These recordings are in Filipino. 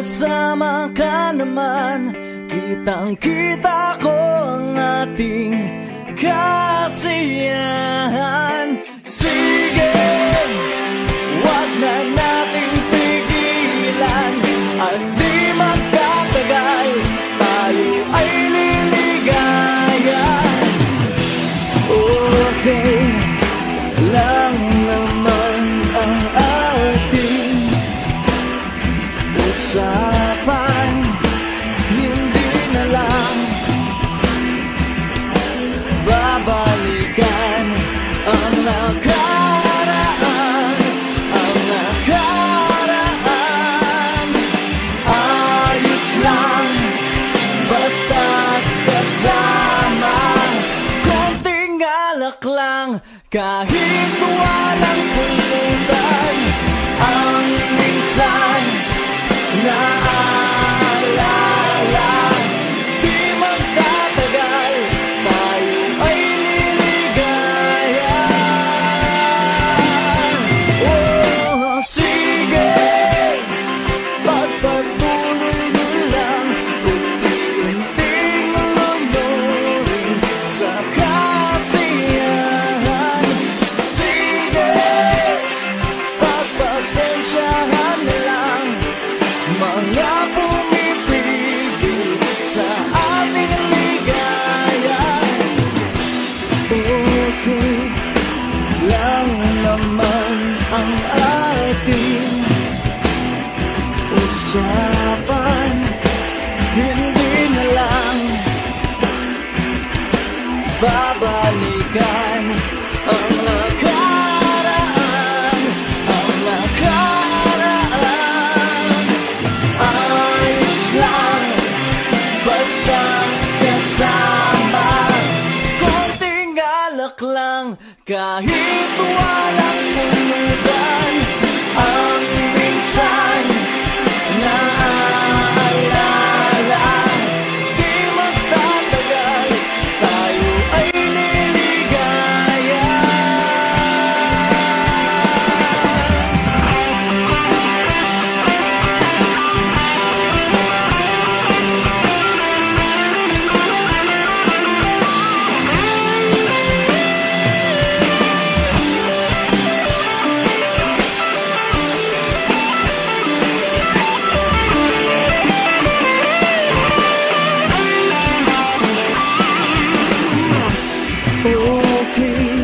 kasama ka naman, kitang-kita ko ang ating kasiyahan. Sige, wag na nating pigilan, at di magtatagal tayo ay liligayan. Okay lang naman ang ating usapan, hindi na lang babalikan ang nakaraan, ang nakaraan. Ayos lang, basta't kasama, konting alak lang, kahit walang pupuntan. Ang minsan naaalala, di magtatagal tayo ay liligayan. Oh, sige, pagpatuloy nyo lang, unti-unting lumurin sa kasiyahan. Sige, pagpasensyahan na lang mga pumipigil sa ating ligaya. Okay lang naman ang ating usapan, hindi na lang babalikan ang nakaraan, ang nakaraan. Ayos lang, basta kasama, konting alak lang, kahit walang pulutan. Ang minsan naaalala, di magtatagal tayo ay liligayan. Okay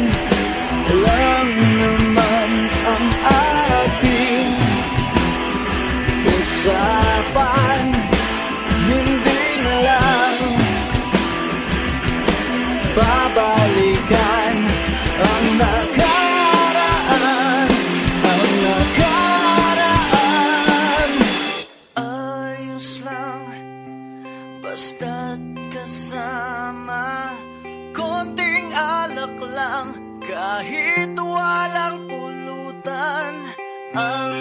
lang naman ang ating usapan, hindi na lang babalikan ang nakaraan, ang nakaraan. Ayos lang, basta't kasama, konting alak lang, kahit walang pulutan. Ang